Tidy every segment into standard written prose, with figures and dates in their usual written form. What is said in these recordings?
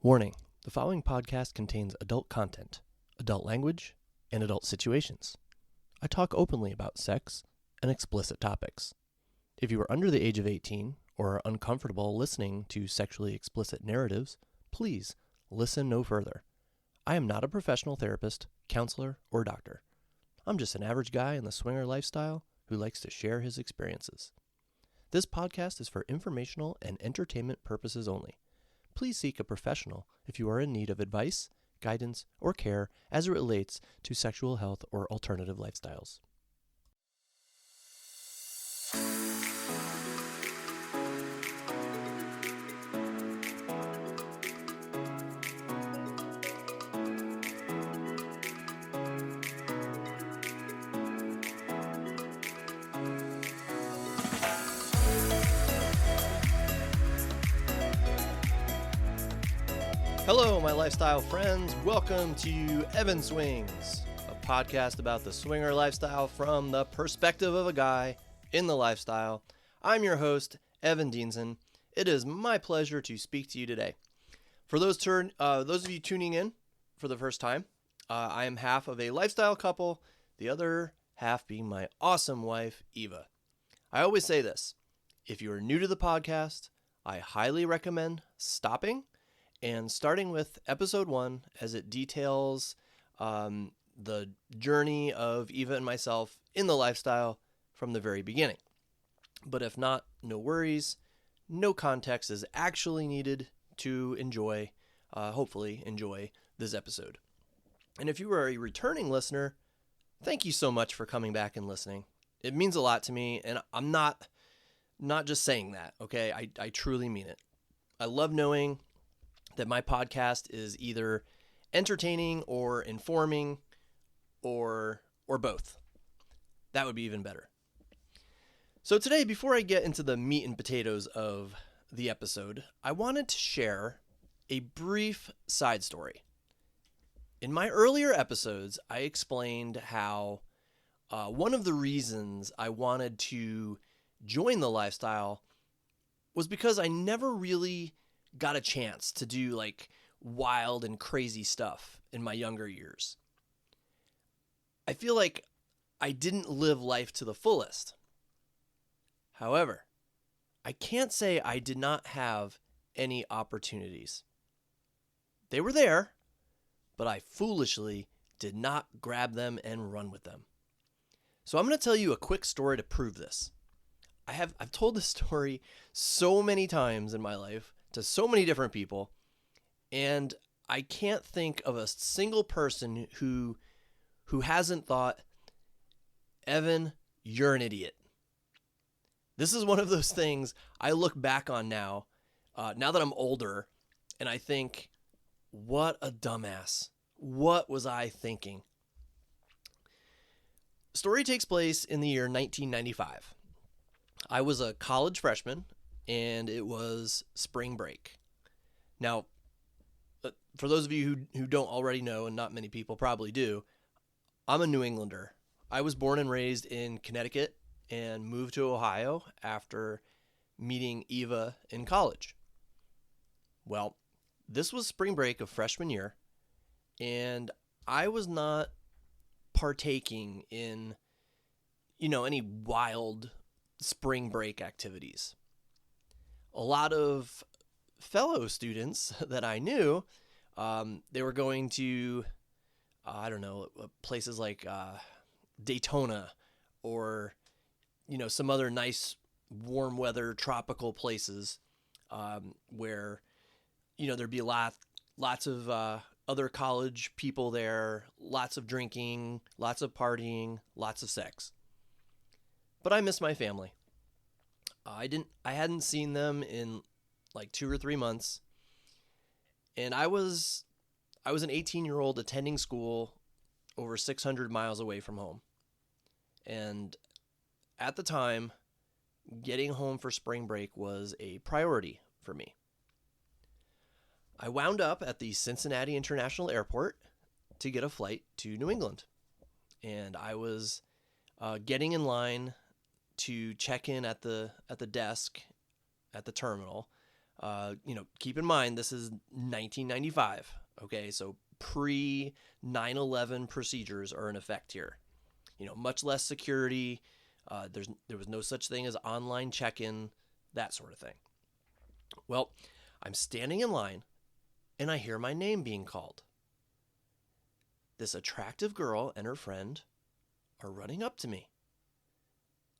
Warning, the following podcast contains adult content, adult language, and adult situations. I talk openly about sex and explicit topics. If you are under the age of 18 or are uncomfortable listening to sexually explicit narratives, please listen no further. I am not a professional therapist, counselor, or doctor. I'm just an average guy in the swinger lifestyle who likes to share his experiences. This podcast is for informational and entertainment purposes only. Please seek a professional if you are in need of advice, guidance, or care as it relates to sexual health or alternative lifestyles. Hello, my lifestyle friends. Welcome to Evan Swings, a podcast about the swinger lifestyle from the perspective of a guy in the lifestyle. I'm your host, Evan Dienson. It is my pleasure to speak to you today. For those of you tuning in for the first time, I am half of a lifestyle couple, the other half being my awesome wife, Eva. I always say this: if you are new to the podcast, I highly recommend stopping and starting with episode 1, as it details the journey of Eva and myself in the lifestyle from the very beginning. But if not, no worries. No context is actually needed to hopefully enjoy this episode. And if you are a returning listener, thank you so much for coming back and listening. It means a lot to me, and I'm not just saying that, okay? I truly mean it. I love knowing that my podcast is either entertaining or informing or both. That would be even better. So today, before I get into the meat and potatoes of the episode, I wanted to share a brief side story. In my earlier episodes, I explained how one of the reasons I wanted to join the lifestyle was because I never really got a chance to do like wild and crazy stuff in my younger years. I feel like I didn't live life to the fullest. However, I can't say I did not have any opportunities. They were there, but I foolishly did not grab them and run with them. So I'm going to tell you a quick story to prove this. I've told this story so many times in my life to so many different people, and I can't think of a single person who hasn't thought, Evan, you're an idiot. This is one of those things I look back on now that I'm older, and I think, what a dumbass. What was I thinking? The story takes place in the year 1995. I was a college freshman, and it was spring break. Now, for those of you who don't already know, and not many people probably do, I'm a New Englander. I was born and raised in Connecticut and moved to Ohio after meeting Eva in college. Well, this was spring break of freshman year, and I was not partaking in, any wild spring break activities. A lot of fellow students that I knew, they were going to, places like Daytona or, some other nice warm weather tropical places where, there'd be lots of other college people there, lots of drinking, lots of partying, lots of sex. But I miss my family. I hadn't seen them in like 2 or 3 months. And I was an 18-year-old attending school over 600 miles away from home. And at the time, getting home for spring break was a priority for me. I wound up at the Cincinnati International Airport to get a flight to New England. And I was getting in line to check in at the desk at the terminal Keep in mind, this is 1995. Okay, so pre 9/11 procedures are in effect here. Much less security. There was no such thing as online check-in, that sort of thing. Well, I'm standing in line and I hear my name being called. This attractive girl and her friend are running up to me.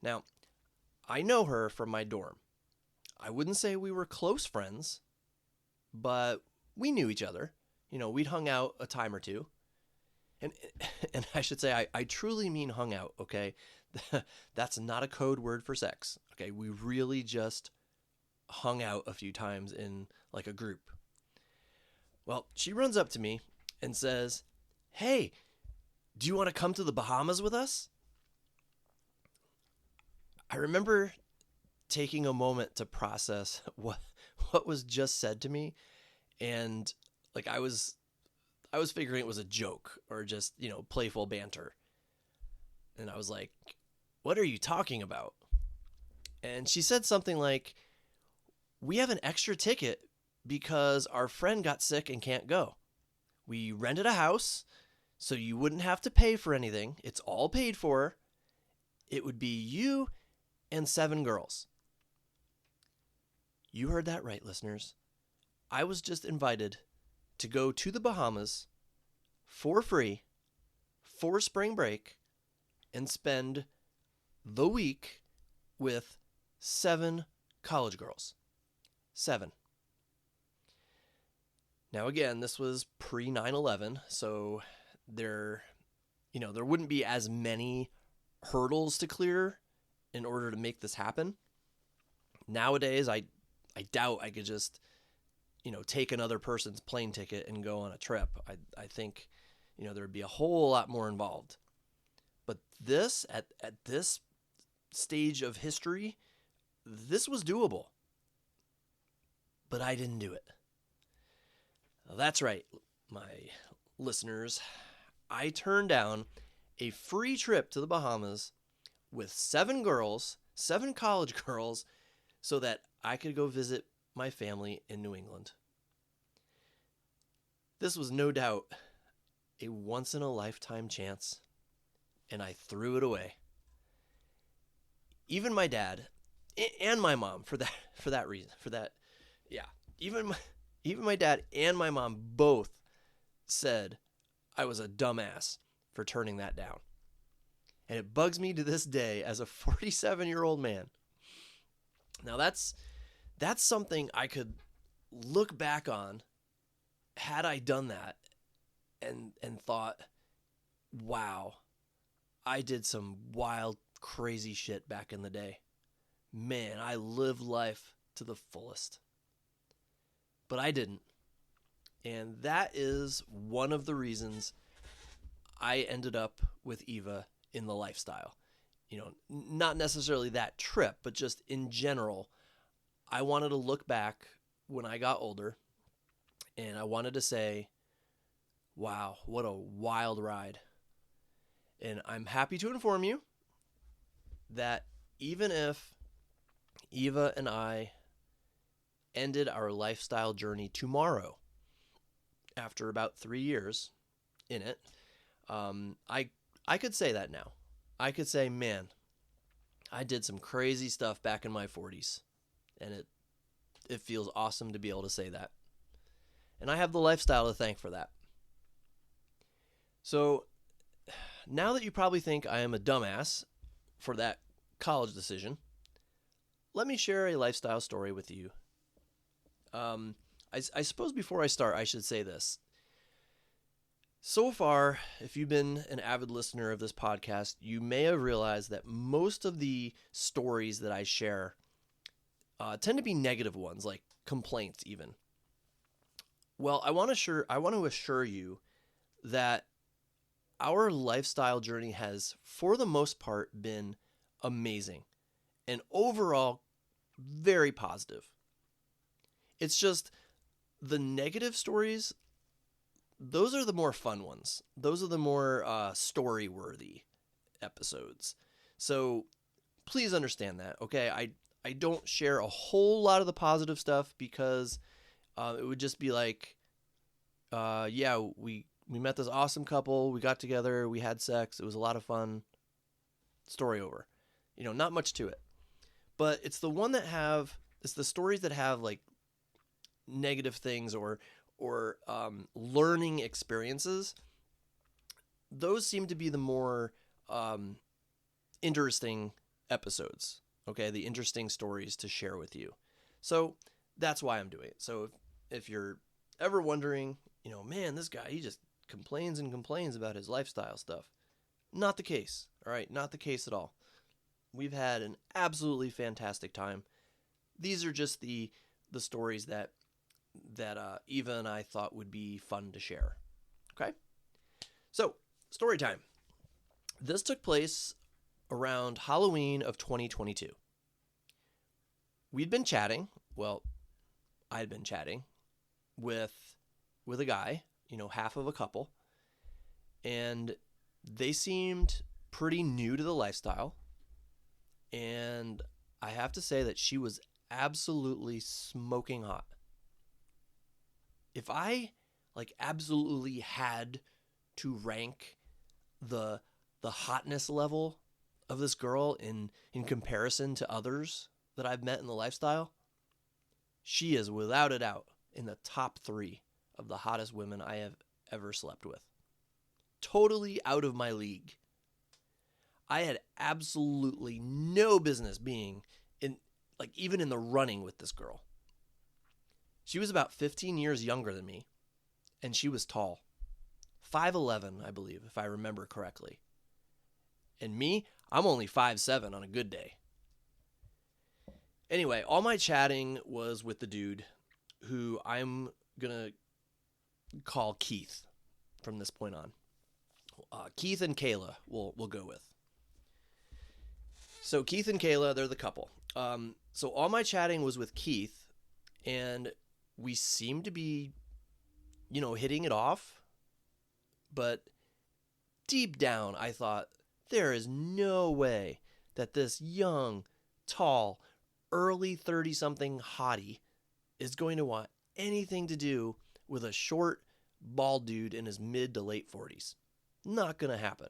Now, I know her from my dorm. I wouldn't say we were close friends, but we knew each other. We'd hung out a time or two. And I should say, I truly mean hung out, okay? That's not a code word for sex, okay? We really just hung out a few times in like a group. Well, she runs up to me and says, "Hey, do you want to come to the Bahamas with us?" I remember taking a moment to process what was just said to me, and like I was figuring it was a joke or just, playful banter. And I was like, "What are you talking about?" And she said something like, "We have an extra ticket because our friend got sick and can't go. We rented a house so you wouldn't have to pay for anything. It's all paid for. It would be you and 7 girls." You heard that right, listeners. I was just invited to go to the Bahamas for free for spring break and spend the week with 7 college girls. 7. Now again, this was pre 9/11, so there wouldn't be as many hurdles to clear in order to make this happen. Nowadays, I doubt I could just, take another person's plane ticket and go on a trip. I think, there would be a whole lot more involved. But this, at this stage of history, this was doable. But I didn't do it. That's right, my listeners. I turned down a free trip to the Bahamas with 7 girls, 7 college girls, so that I could go visit my family in New England. This was no doubt a once-in-a-lifetime chance, and I threw it away. Even my dad and my mom, even my dad and my mom both said I was a dumbass for turning that down. And it bugs me to this day as a 47-year-old man. Now that's something I could look back on had I done that and thought, wow, I did some wild, crazy shit back in the day. Man, I lived life to the fullest. But I didn't. And that is one of the reasons I ended up with Eva in the lifestyle. Not necessarily that trip, but just in general, I wanted to look back when I got older and I wanted to say, wow, what a wild ride. And I'm happy to inform you that even if Eva and I ended our lifestyle journey tomorrow, after about 3 years in it, I could say that now. I could say, man, I did some crazy stuff back in my 40s, and it feels awesome to be able to say that. And I have the lifestyle to thank for that. So now that you probably think I am a dumbass for that college decision, let me share a lifestyle story with you. I suppose before I start, I should say this. So far, if you've been an avid listener of this podcast, you may have realized that most of the stories that I share tend to be negative ones, like complaints even. Well, I want to assure you that our lifestyle journey has, for the most part, been amazing and overall very positive. It's just the negative stories, those are the more fun ones. Those are the more story-worthy episodes. So please understand that, okay? I I don't share a whole lot of the positive stuff because it would just be like, yeah, we met this awesome couple, we got together, we had sex, it was a lot of fun, story over. Not much to it. But it's the stories that have like negative things or learning experiences. Those seem to be the more interesting episodes. Okay, the interesting stories to share with you. So that's why I'm doing it. So if you're ever wondering, man, this guy, he just complains and complains about his lifestyle stuff. Not the case. All right, not the case at all. We've had an absolutely fantastic time. These are just the stories that Eva and I thought would be fun to share. Okay? So, story time. This took place around Halloween of 2022. We'd been chatting. Well, I'd been chatting with a guy, half of a couple, and they seemed pretty new to the lifestyle. And I have to say that she was absolutely smoking hot. If I absolutely had to rank the hotness level of this girl in comparison to others that I've met in the lifestyle, she is without a doubt in the top 3 of the hottest women I have ever slept with. Totally out of my league. I had absolutely no business being even in the running with this girl. She was about 15 years younger than me, and she was tall. 5'11", I believe, if I remember correctly. And me, I'm only 5'7" on a good day. Anyway, all my chatting was with the dude who I'm going to call Keith from this point on. Keith and Kayla we'll go with. So Keith and Kayla, they're the couple. So all my chatting was with Keith, and we seemed to be, hitting it off. But deep down, I thought, there is no way that this young, tall, early 30-something hottie is going to want anything to do with a short, bald dude in his mid to late 40s. Not going to happen.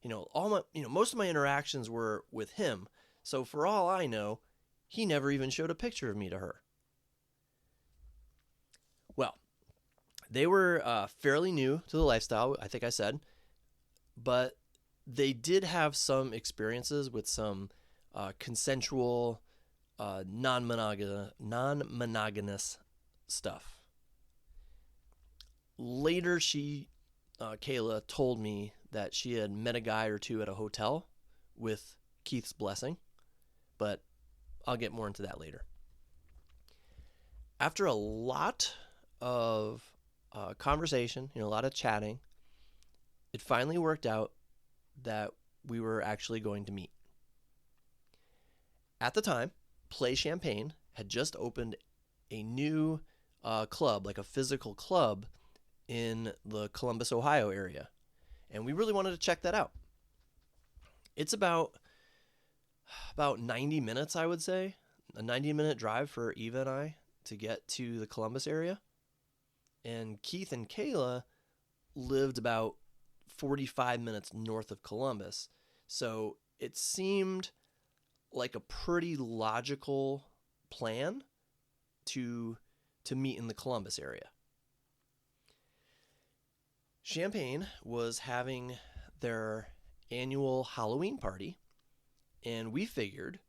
Most of my interactions were with him, so for all I know, he never even showed a picture of me to her. Well, they were fairly new to the lifestyle, I think I said, but they did have some experiences with some consensual, non-monogamous stuff. Later, Kayla told me that she had met a guy or two at a hotel with Keith's blessing, but I'll get more into that later. After a lot of conversation, a lot of chatting, it finally worked out that we were actually going to meet. At the time, Play Champagne had just opened a new club, like a physical club, in the Columbus, Ohio area. And we really wanted to check that out. It's about 90 minutes, I would say. A 90-minute drive for Eva and I to get to the Columbus area. And Keith and Kayla lived about 45 minutes north of Columbus. So it seemed like a pretty logical plan to meet in the Columbus area. Champaign was having their annual Halloween party, and we figured,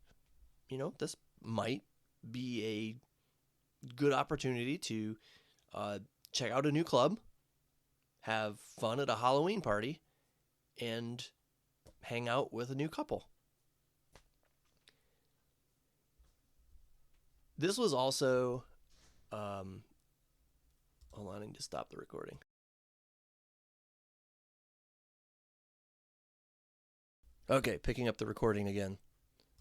this might be a good opportunity to check out a new club, have fun at a Halloween party, and hang out with a new couple. This was also, hold on, I need to stop the recording. Okay, picking up the recording again.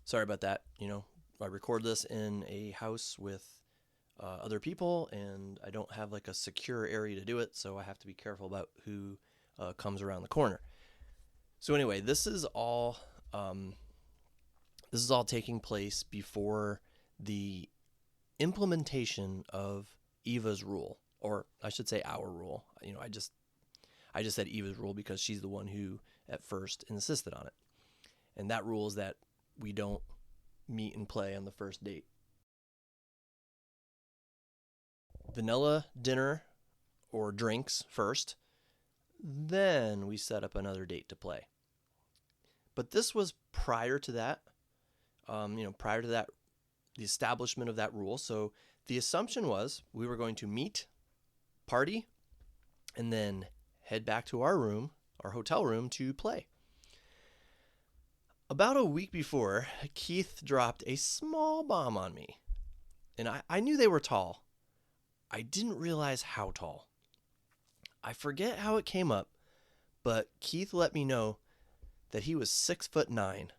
Sorry about that. I record this in a house with other people, and I don't have a secure area to do it, so I have to be careful about who comes around the corner. So anyway, this is all This is all taking place before the implementation of Eva's rule, or I should say our rule. I just said Eva's rule because she's the one who at first insisted on it. And that rule is that we don't meet and play on the first date. Vanilla dinner or drinks first, then we set up another date to play. But this was prior to that, the establishment of that rule. So the assumption was we were going to meet, party, and then head back to our room, our hotel room, to play. About a week before, Keith dropped a small bomb on me. And I knew they were tall. I didn't realize how tall. I forget how it came up, but Keith let me know that he was 6'9".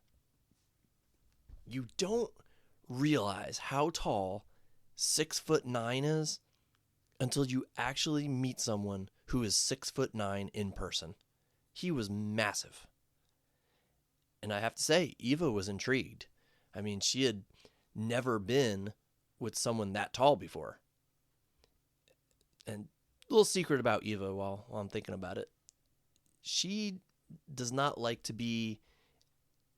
You don't realize how tall 6'9" is until you actually meet someone who is 6'9" in person. He was massive. And I have to say, Eva was intrigued. I mean, she had never been with someone that tall before. And a little secret about Eva while I'm thinking about it. She does not like to be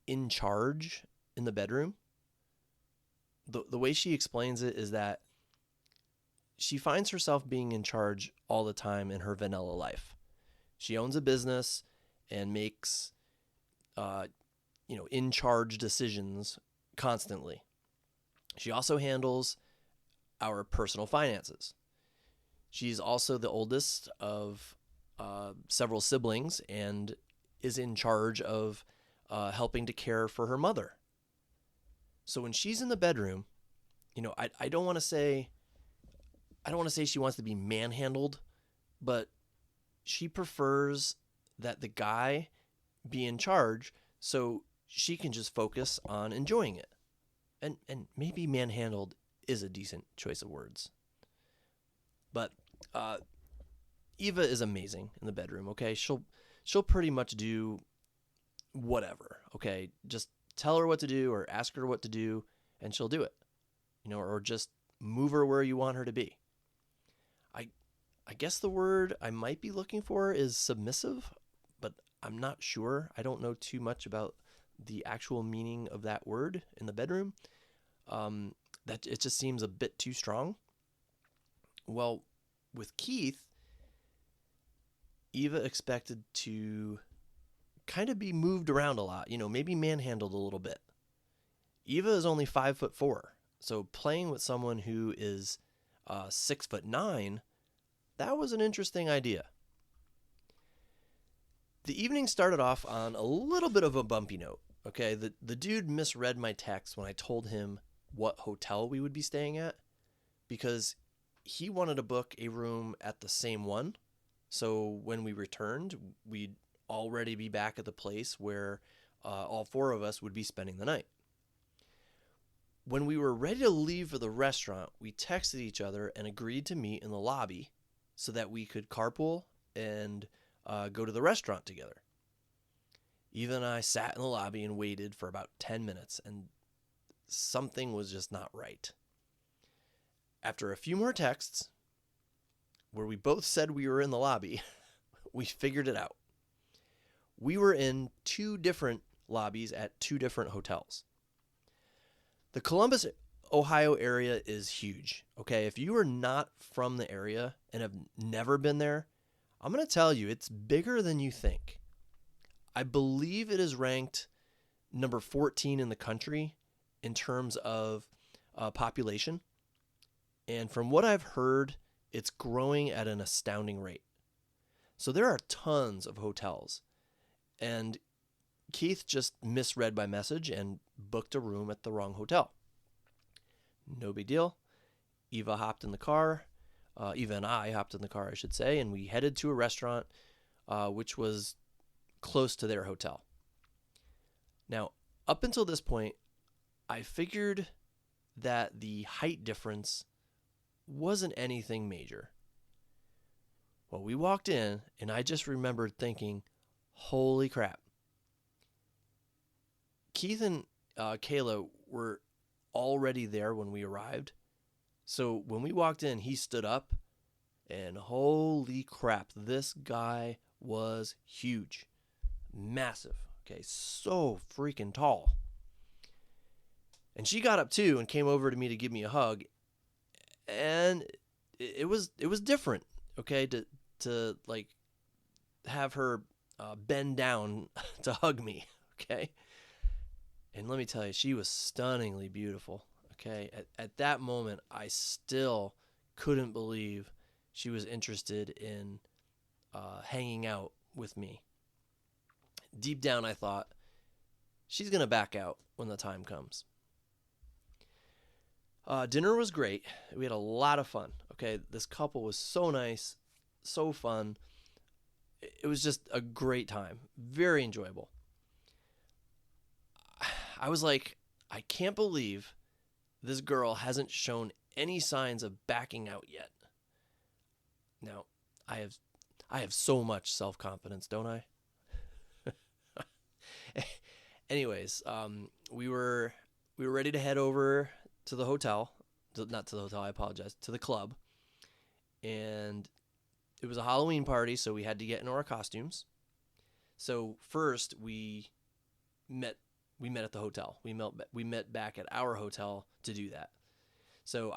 in charge in the bedroom. The way she explains it is that she finds herself being in charge all the time in her vanilla life. She owns a business and makes in charge decisions constantly. She also handles our personal finances. She's also the oldest of several siblings and is in charge of helping to care for her mother. So when she's in the bedroom, I don't want to say she wants to be manhandled, but she prefers that the guy be in charge so she can just focus on enjoying it. And maybe manhandled is a decent choice of words. But Eva is amazing in the bedroom, okay? She'll pretty much do whatever, okay? Just tell her what to do or ask her what to do and she'll do it. Or just move her where you want her to be. I guess the word I might be looking for is submissive, but I'm not sure. I don't know too much about the actual meaning of that word in the bedroom. That it just seems a bit too strong. Well, with Keith, Eva expected to kind of be moved around a lot, maybe manhandled a little bit. Eva is only 5'4", so playing with someone who is 6'9", that was an interesting idea. The evening started off on a little bit of a bumpy note. Okay, the dude misread my text when I told him what hotel we would be staying at because he wanted to book a room at the same one. So when we returned, we'd already be back at the place where all four of us would be spending the night. When we were ready to leave for the restaurant, we texted each other and agreed to meet in the lobby so that we could carpool and go to the restaurant together. Eva and I sat in the lobby and waited for about 10 minutes, and something was just not right. After a few more texts, where we both said we were in the lobby, we figured it out. We were in two different lobbies at two different hotels. The Columbus, Ohio area is huge. Okay, if you are not from the area and have never been there, I'm going to tell you it's bigger than you think. I believe it is ranked number 14 in the country in terms of population. And from what I've heard, it's growing at an astounding rate. So there are tons of hotels. And Keith just misread my message and booked a room at the wrong hotel. No big deal. Eva and I hopped in the car, I should say, and we headed to a restaurant which was close to their hotel. Now, up until this point, I figured that the height difference wasn't anything major. Well, we walked in, and I just remembered thinking, holy crap. Keith and Kayla were already there when we arrived. So when we walked in, he stood up, and holy crap, this guy was huge, massive. Okay, so freaking tall. And she got up too and came over to me to give me a hug, and it was different. Okay, to like have her bend down to hug me. Okay, and let me tell you, she was stunningly beautiful. Okay, at that moment, I still couldn't believe she was interested in hanging out with me. Deep down, I thought, she's going to back out when the time comes. Dinner was great. We had a lot of fun. Okay, this couple was so nice, so fun. It was just a great time. Very enjoyable. I was like, I can't believe this girl hasn't shown any signs of backing out yet. Now, I have so much self-confidence, don't I? Anyways, we were ready to head over to the hotel. Not to the hotel, I apologize. To the club. And it was a Halloween party, so we had to get into our costumes. So first we met at the hotel. We met back at our hotel to do that. So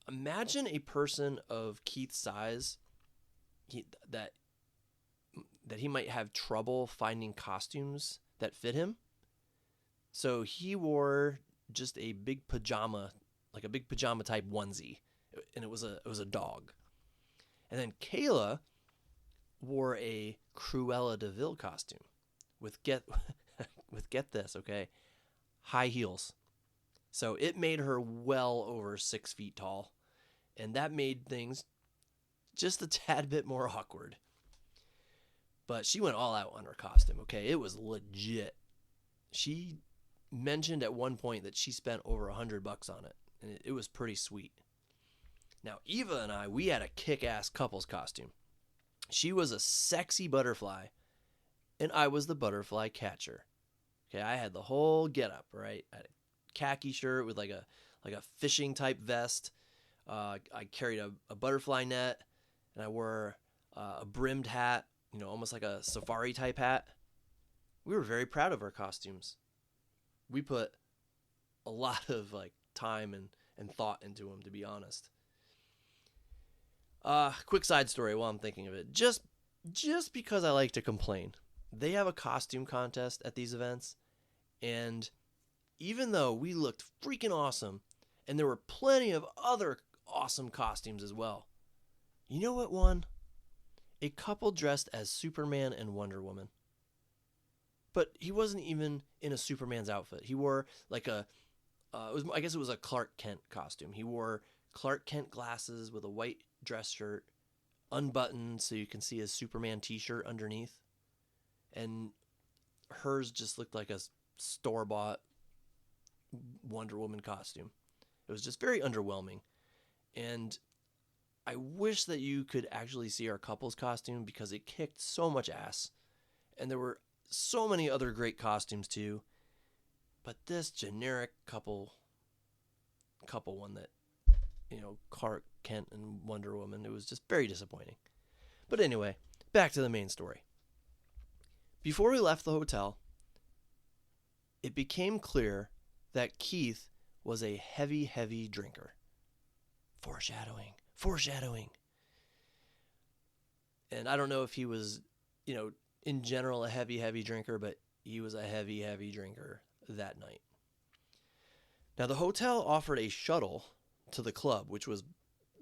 imagine a person of Keith's size that he might have trouble finding costumes that fit him. So he wore just a big pajama, like a big pajama type onesie, and it was a dog. And then Kayla wore a Cruella de Vil costume with get this, okay, high heels. So it made her well over 6 feet tall, and that made things just a tad bit more awkward. But she went all out on her costume, okay? It was legit. She mentioned at one point that she spent over $100 on it, and it was pretty sweet. Now, Eva and I, we had a kick-ass couples costume. She was a sexy butterfly, and I was the butterfly catcher. Okay, I had the whole getup, right? I had a khaki shirt with like a fishing type vest. I carried a butterfly net, and I wore a brimmed hat, almost like a safari type hat. We were very proud of our costumes. We put a lot of time and thought into them, to be honest. Quick side story while I'm thinking of it. Just because I like to complain, they have a costume contest at these events, and even though we looked freaking awesome, and there were plenty of other awesome costumes as well, you know what won? A couple dressed as Superman and Wonder Woman. But he wasn't even in a Superman's outfit. He wore I guess it was a Clark Kent costume. He wore Clark Kent glasses with a white dress shirt, unbuttoned so you can see his Superman t-shirt underneath. And hers just looked like a store-bought Wonder Woman costume. It was just very underwhelming. And I wish that you could actually see our couple's costume because it kicked so much ass. And there were so many other great costumes too. But this generic couple one that, Clark Kent and Wonder Woman, it was just very disappointing. But anyway, back to the main story. Before we left the hotel, it became clear that Keith was a heavy, heavy drinker. Foreshadowing. And I don't know if he was, in general a heavy, heavy drinker, but he was a heavy, heavy drinker that night. Now, the hotel offered a shuttle to the club, which was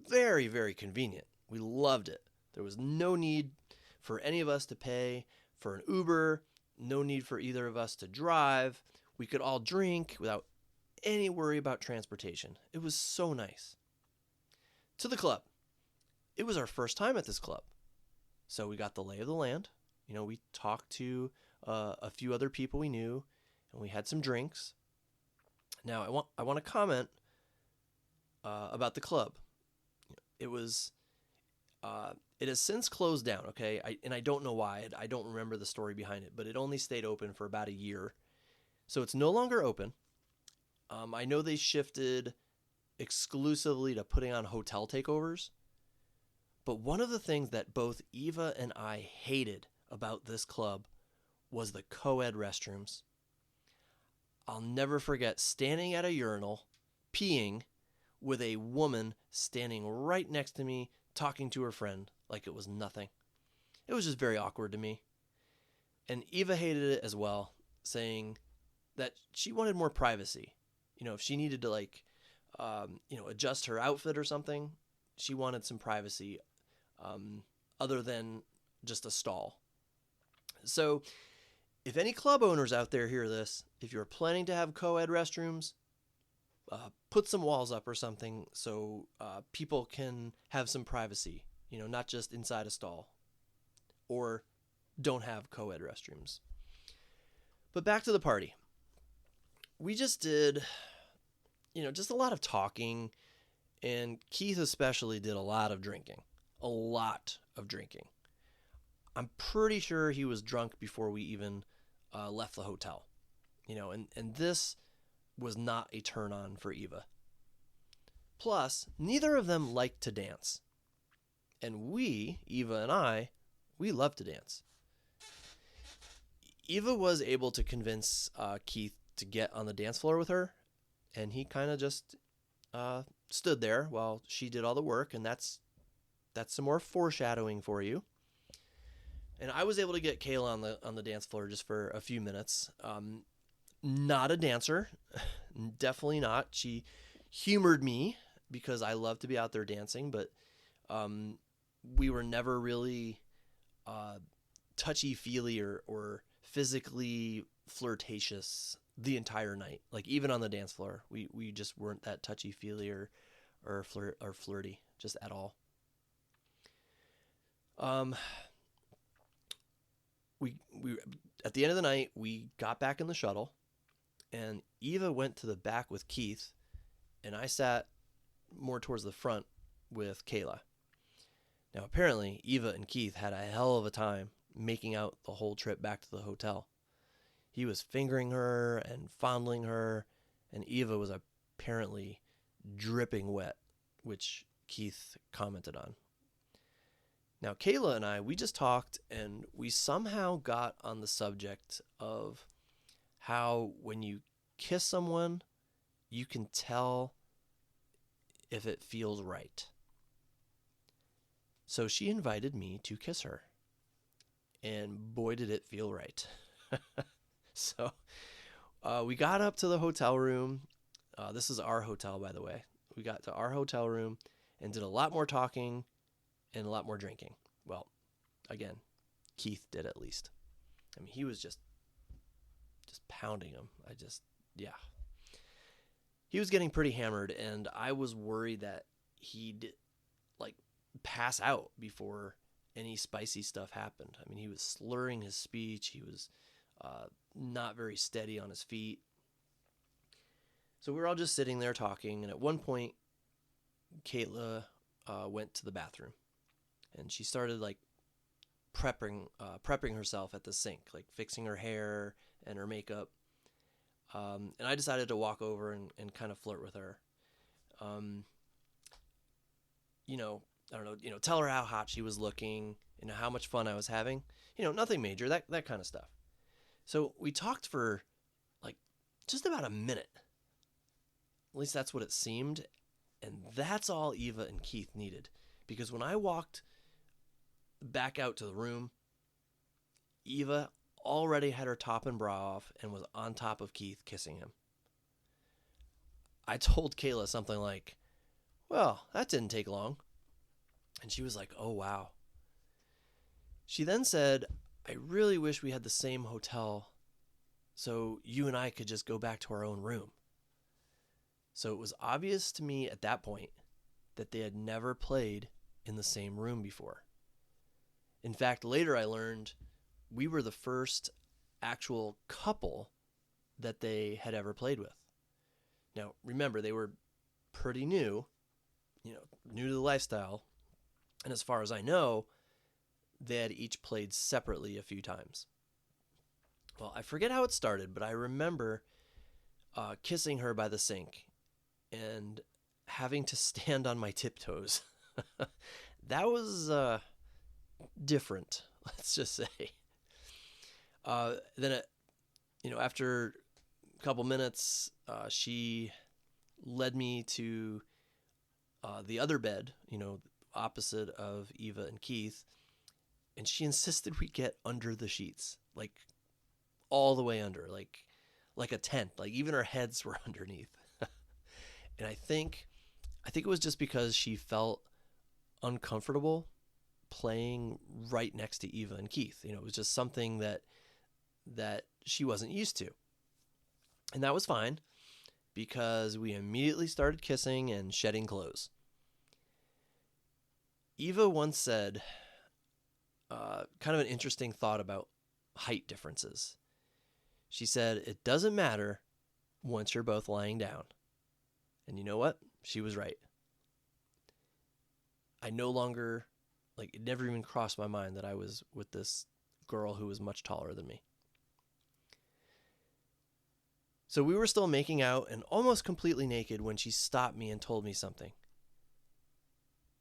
very, very convenient. We loved it. There was no need for any of us to pay for an Uber, no need for either of us to drive. We could all drink without any worry about transportation. It was so nice. To the club. It was our first time at this club. So we got the lay of the land. We talked to a few other people we knew, and we had some drinks. Now, I want to comment about the club. It has since closed down, okay? I don't know why. I don't remember the story behind it, but it only stayed open for about a year. So it's no longer open. I know they shifted exclusively to putting on hotel takeovers. But one of the things that both Eva and I hated about this club was the co-ed restrooms. I'll never forget standing at a urinal, peeing, with a woman standing right next to me, talking to her friend like it was nothing. It was just very awkward to me. And Eva hated it as well, saying that she wanted more privacy. If she needed to adjust her outfit or something, she wanted some privacy other than just a stall. So if any club owners out there hear this, if you're planning to have co-ed restrooms, put some walls up or something so people can have some privacy, not just inside a stall, or don't have co-ed restrooms. But back to the party. We just did, just a lot of talking, and Keith especially did a lot of drinking. A lot of drinking. I'm pretty sure he was drunk before we even left the hotel. And this was not a turn on for Eva. Plus, neither of them liked to dance. And we, Eva and I, we love to dance. Eva was able to convince Keith to get on the dance floor with her, and he kind of just stood there while she did all the work, and that's some more foreshadowing for you. And I was able to get Kayla on the dance floor just for a few minutes. Not a dancer, definitely not. She humored me because I love to be out there dancing, but we were never really touchy-feely or physically flirtatious the entire night. Like even on the dance floor, we just weren't that touchy-feely or flirty just at all. We at the end of the night, we got back in the shuttle, and Eva went to the back with Keith, and I sat more towards the front with Kayla. Now, apparently, Eva and Keith had a hell of a time making out the whole trip back to the hotel. He was fingering her and fondling her, and Eva was apparently dripping wet, which Keith commented on. Now, Kayla and I, we just talked, and we somehow got on the subject of how when you kiss someone, you can tell if it feels right. So she invited me to kiss her, and boy, did it feel right. So we got up to the hotel room. This is our hotel, by the way. We got to our hotel room and did a lot more talking and a lot more drinking. Well, again, Keith did at least. I mean, he was just pounding him. Yeah. He was getting pretty hammered, and I was worried that he'd pass out before any spicy stuff happened. I mean, he was slurring his speech. He was not very steady on his feet. So we were all just sitting there talking, and at one point, Kayla went to the bathroom, and she started prepping herself at the sink, fixing her hair and her makeup. And I decided to walk over and kind of flirt with her. I don't know, tell her how hot she was looking, how much fun I was having, nothing major, that kind of stuff. So we talked for just about a minute. At least that's what it seemed. And that's all Eva and Keith needed. Because when I walked back out to the room, Eva already had her top and bra off and was on top of Keith kissing him. I told Kayla something like, well, that didn't take long. And she was like, oh, wow. She then said, I really wish we had the same hotel so you and I could just go back to our own room. So it was obvious to me at that point that they had never played in the same room before. In fact, later I learned we were the first actual couple that they had ever played with. Now, remember, they were pretty new to the lifestyle. And as far as I know, they had each played separately a few times. Well, I forget how it started, but I remember kissing her by the sink and having to stand on my tiptoes. That was different, let's just say. Then, after a couple minutes, she led me to the other bed, opposite of Eva and Keith, and she insisted we get under the sheets, like all the way under, like a tent, like even our heads were underneath. And I think it was just because she felt uncomfortable playing right next to Eva and Keith. It was just something that she wasn't used to. And that was fine because we immediately started kissing and shedding clothes. Eva once said kind of an interesting thought about height differences. She said, it doesn't matter once you're both lying down. And you know what? She was right. I no longer, it never even crossed my mind that I was with this girl who was much taller than me. So we were still making out and almost completely naked when she stopped me and told me something.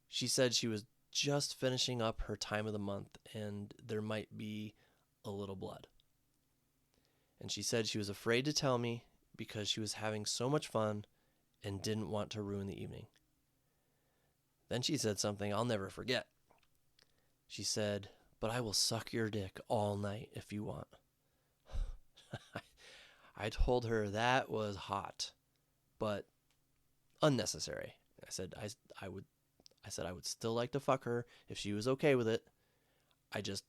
She said she was just finishing up her time of the month and there might be a little blood. And she said she was afraid to tell me because she was having so much fun and didn't want to ruin the evening. Then she said something I'll never forget. She said, "But I will suck your dick all night if you want." I told her that was hot, but unnecessary. I said I would still like to fuck her if she was okay with it. I just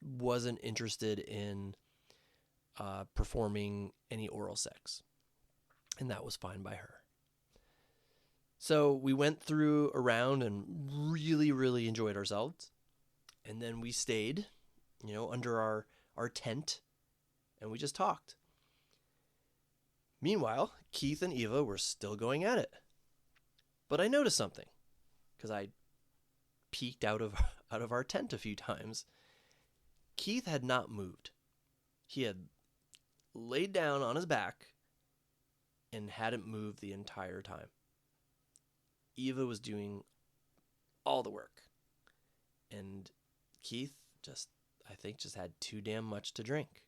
wasn't interested in performing any oral sex, and that was fine by her. So we went through a round and really, really enjoyed ourselves. And then we stayed, under our tent, and we just talked. Meanwhile, Keith and Eva were still going at it. But I noticed something, because I peeked out of our tent a few times. Keith had not moved. He had laid down on his back and hadn't moved the entire time. Eva was doing all the work. And Keith I think just had too damn much to drink.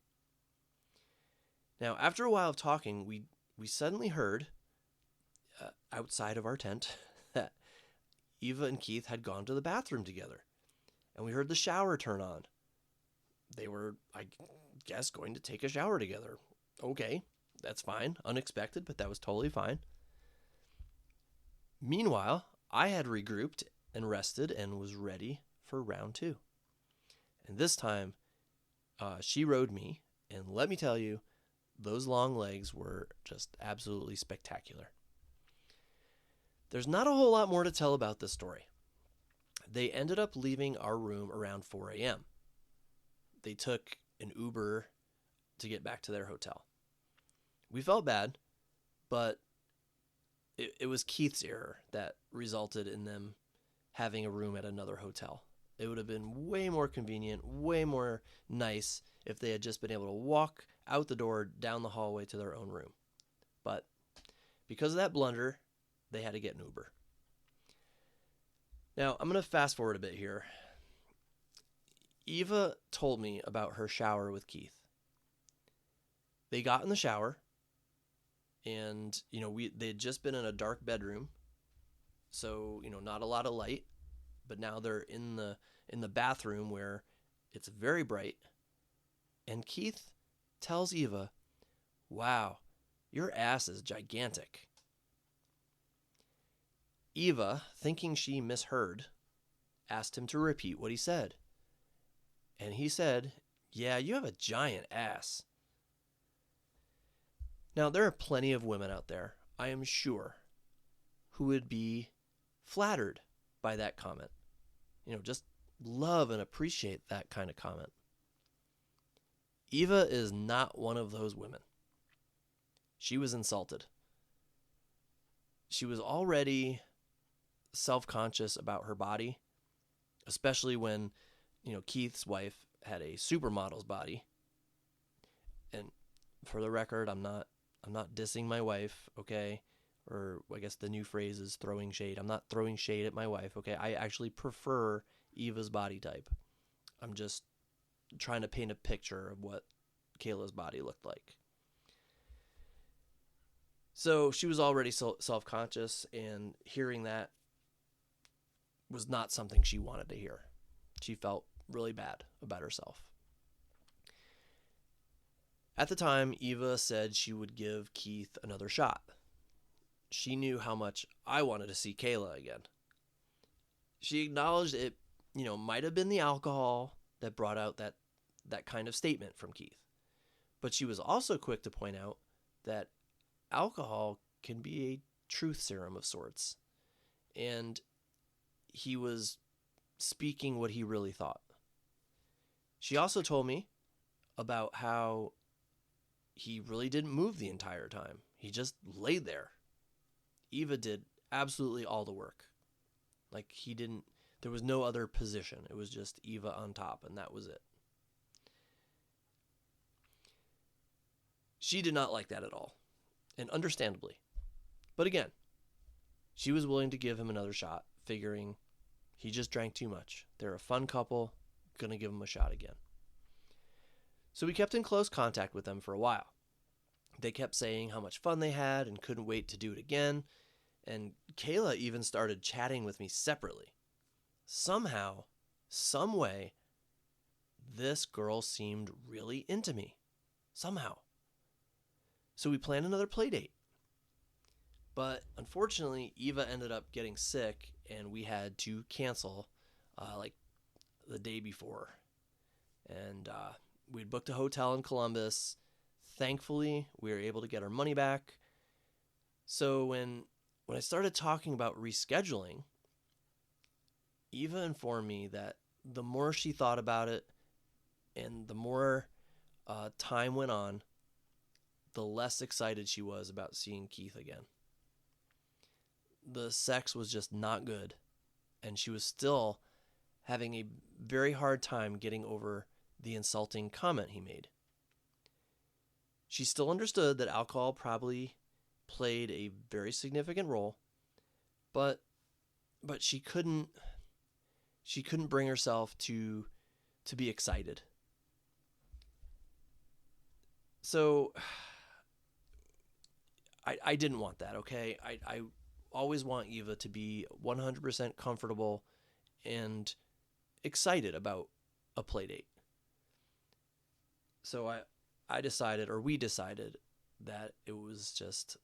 Now, after a while of talking, we suddenly heard outside of our tent that Eva and Keith had gone to the bathroom together. And we heard the shower turn on. They were, I guess, going to take a shower together. Okay, that's fine. Unexpected, but that was totally fine. Meanwhile, I had regrouped and rested and was ready for round 2. And this time, she rode me, and let me tell you, those long legs were just absolutely spectacular. There's not a whole lot more to tell about this story. They ended up leaving our room around 4 a.m. They took an Uber to get back to their hotel. We felt bad, but it was Keith's error that resulted in them having a room at another hotel. It would have been way more convenient, way more nice if they had just been able to walk out the door, down the hallway to their own room. But because of that blunder, they had to get an Uber. Now, I'm going to fast forward a bit here. Eva told me about her shower with Keith. They got in the shower, and they had just been in a dark bedroom, so not a lot of light. But now they're in the bathroom where it's very bright, and Keith tells Eva, "Wow, your ass is gigantic." Eva, thinking she misheard, asked him to repeat what he said. And he said, "Yeah, you have a giant ass." Now, there are plenty of women out there, I am sure, who would be flattered by that comment. Just love and appreciate that kind of comment. Eva is not one of those women. She was insulted. She was already self-conscious about her body, especially when, Keith's wife had a supermodel's body. And for the record, I'm not dissing my wife, okay? Or I guess the new phrase is throwing shade. I'm not throwing shade at my wife, okay? I actually prefer Eva's body type. I'm just trying to paint a picture of what Kayla's body looked like. So she was already self-conscious, and hearing that was not something she wanted to hear. She felt really bad about herself. At the time, Eva said she would give Keith another shot. She knew how much I wanted to see Kayla again. She acknowledged it, might have been the alcohol that brought out that kind of statement from Keith. But she was also quick to point out that alcohol can be a truth serum of sorts. And he was speaking what he really thought. She also told me about how he really didn't move the entire time. He just laid there. Eva did absolutely all the work. Like there was no other position. It was just Eva on top, and that was it. She did not like that at all, and understandably. But again, she was willing to give him another shot, figuring he just drank too much. They're a fun couple, gonna give him a shot again. So we kept in close contact with them for a while. They kept saying how much fun they had and couldn't wait to do it again. And Kayla even started chatting with me separately. Somehow, some way, this girl seemed really into me. Somehow. So we planned another play date. But unfortunately, Eva ended up getting sick, and we had to cancel like the day before. And we'd booked a hotel in Columbus. Thankfully, we were able to get our money back. So when I started talking about rescheduling, Eva informed me that the more she thought about it and the more time went on, the less excited she was about seeing Keith again. The sex was just not good, and she was still having a very hard time getting over the insulting comment he made. She still understood that alcohol probably played a very significant role, but she couldn't bring herself to be excited. So I didn't want that, okay? I always want Eva to be 100% comfortable and excited about a play date. So we decided that it was just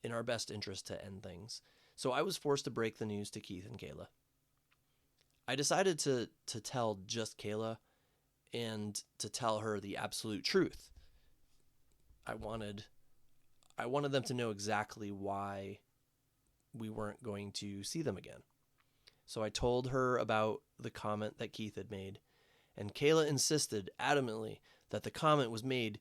in our best interest to end things. So I was forced to break the news to Keith and Kayla. I decided to tell just Kayla and to tell her the absolute truth. I wanted them to know exactly why we weren't going to see them again. So I told her about the comment that Keith had made, and Kayla insisted adamantly that the comment was made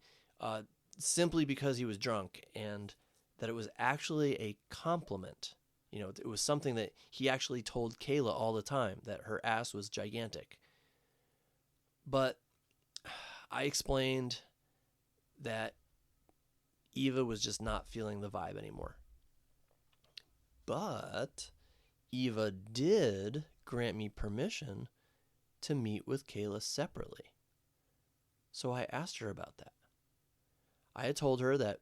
simply because he was drunk, and that it was actually a compliment. It was something that he actually told Kayla all the time, that her ass was gigantic. But I explained that Eva was just not feeling the vibe anymore. But Eva did grant me permission to meet with Kayla separately. So I asked her about that. I had told her that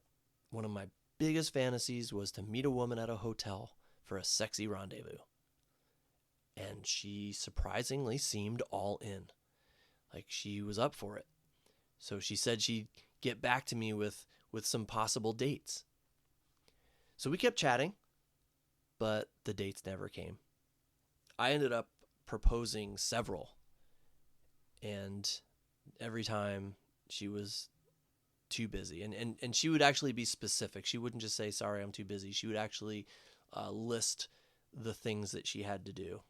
one of my biggest fantasies was to meet a woman at a hotel for a sexy rendezvous. And she surprisingly seemed all in. Like she was up for it. So she said she'd get back to me with some possible dates. So we kept chatting, but the dates never came. I ended up proposing several, and every time she was too busy. And she would actually be specific. She wouldn't just say, sorry, I'm too busy. She would actually list the things that she had to do.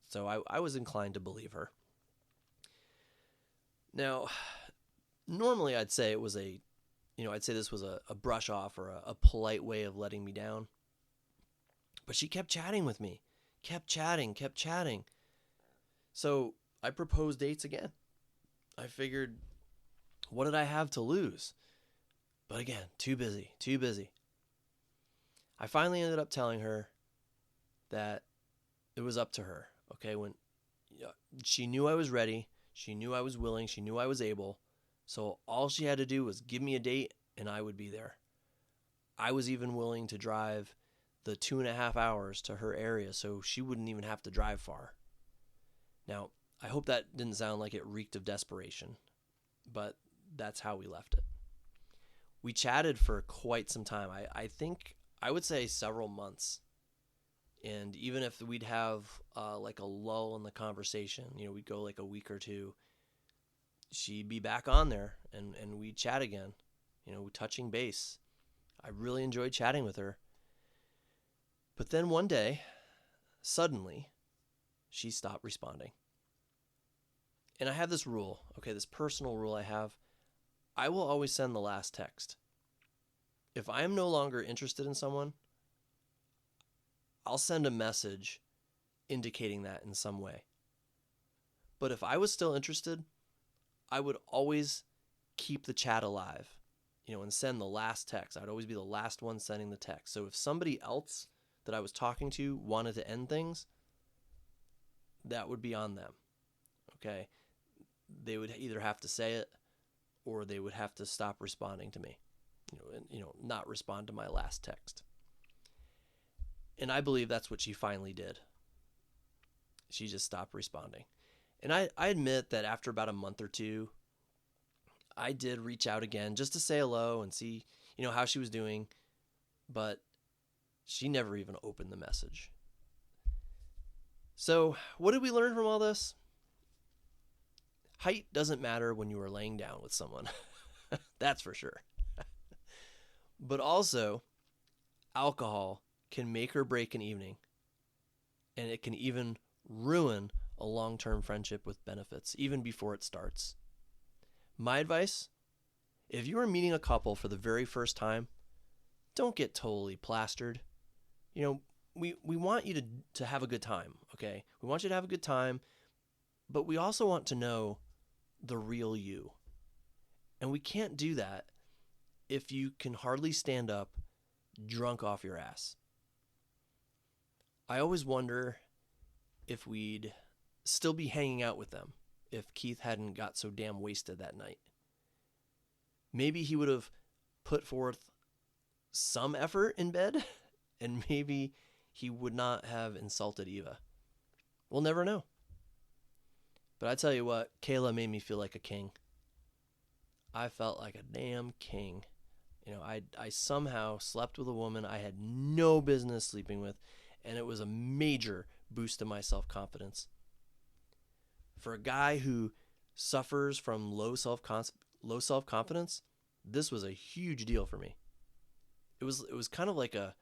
So I was inclined to believe her. Now, normally I'd say this was a brush off or a polite way of letting me down. But she kept chatting with me. Kept chatting. So I proposed dates again. I figured, what did I have to lose? But again, too busy, too busy. I finally ended up telling her that it was up to her. Okay, when she knew I was ready, she knew I was willing, she knew I was able. So all she had to do was give me a date and I would be there. I was even willing to drive the 2.5 hours to her area so she wouldn't even have to drive far. Now, I hope that didn't sound like it reeked of desperation, but that's how we left it. We chatted for quite some time. I think I would say several months. And even if we'd have like a lull in the conversation, we'd go like a week or two, she'd be back on there and we'd chat again, touching base. I really enjoyed chatting with her. But then one day, suddenly, she stopped responding. And I have this rule, this personal rule I have. I will always send the last text. If I am no longer interested in someone, I'll send a message indicating that in some way. But if I was still interested, I would always keep the chat alive, and send the last text. I'd always be the last one sending the text. So if somebody else that I was talking to wanted to end things, that would be on them. Okay? They would either have to say it or they would have to stop responding to me, not respond to my last text. And I believe that's what she finally did. She just stopped responding. And I admit that after about a month or two, I did reach out again just to say hello and see, how she was doing. But she never even opened the message. So what did we learn from all this? Height doesn't matter when you are laying down with someone. That's for sure. But also, alcohol can make or break an evening. And it can even ruin a long-term friendship with benefits, even before it starts. My advice, if you are meeting a couple for the very first time, don't get totally plastered. We want you to have a good time, okay? We want you to have a good time, but we also want to know the real you. And we can't do that if you can hardly stand up drunk off your ass. I always wonder if we'd still be hanging out with them if Keith hadn't got so damn wasted that night. Maybe he would have put forth some effort in bed, and maybe he would not have insulted Eva. We'll never know. But I tell you what, Kayla made me feel like a king. I felt like a damn king. I somehow slept with a woman I had no business sleeping with, and it was a major boost to my self-confidence. For a guy who suffers from low self-confidence, this was a huge deal for me. It was kind of like a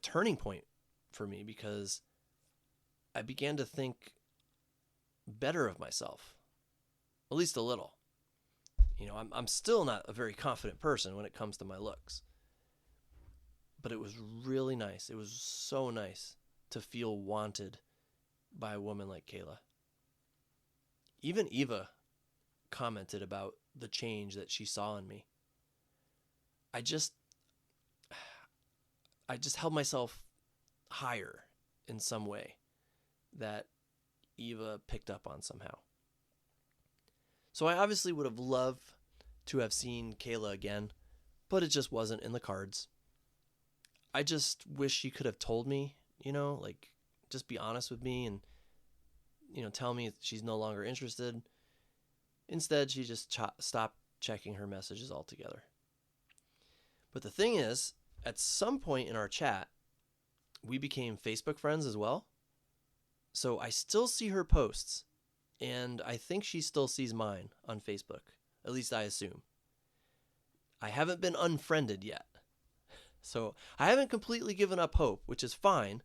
turning point for me because I began to think better of myself, at least a little. I'm still not a very confident person when it comes to my looks, but it was really nice. It was so nice to feel wanted by a woman like Kayla. Even Eva commented about the change that she saw in me. I just held myself higher in some way that Eva picked up on somehow. So I obviously would have loved to have seen Kayla again, but it just wasn't in the cards. I just wish she could have told me, just be honest with me and, tell me she's no longer interested. Instead, she just stopped checking her messages altogether. But the thing is, at some point in our chat, we became Facebook friends as well. So I still see her posts, and I think she still sees mine on Facebook. At least I assume. I haven't been unfriended yet. So I haven't completely given up hope, which is fine,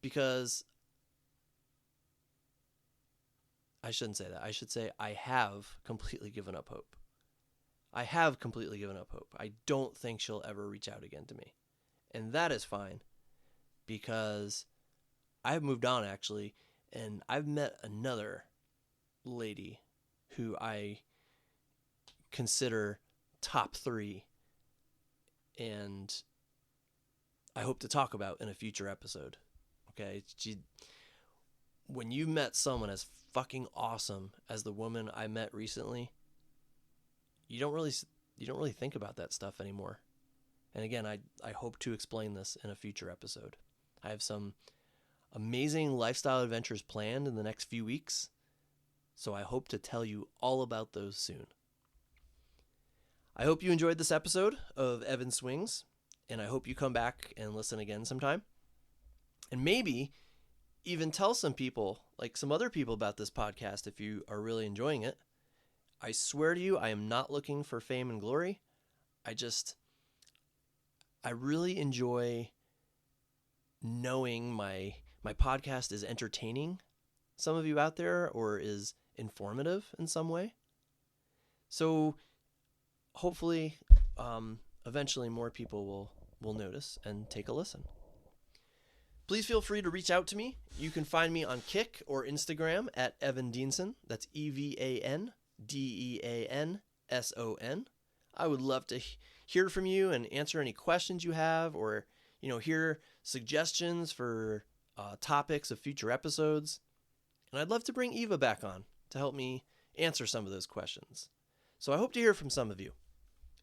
because I shouldn't say that. I should say I have completely given up hope. I have completely given up hope. I don't think she'll ever reach out again to me. And that is fine, because I've moved on, actually, and I've met another lady who I consider top 3 and I hope to talk about in a future episode. Okay? When you met someone as fucking awesome as the woman I met recently, you don't really think about that stuff anymore. And again, I hope to explain this in a future episode. I have some amazing lifestyle adventures planned in the next few weeks, so I hope to tell you all about those soon. I hope you enjoyed this episode of Evan Swings, and I hope you come back and listen again sometime. And maybe even tell some people, like some other people, about this podcast if you are really enjoying it. I swear to you, I am not looking for fame and glory. I really enjoy knowing my podcast is entertaining some of you out there or is informative in some way. So hopefully, eventually more people will notice and take a listen. Please feel free to reach out to me. You can find me on Kik or Instagram at Evan Dienson. That's EvanDeanson. I would love to hear from you and answer any questions you have, or hear suggestions for topics of future episodes. And I'd love to bring Eva back on to help me answer some of those questions. So I hope to hear from some of you.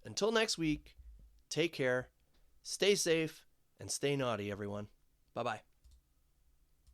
Until next week, take care, stay safe, and stay naughty, everyone. Bye-bye.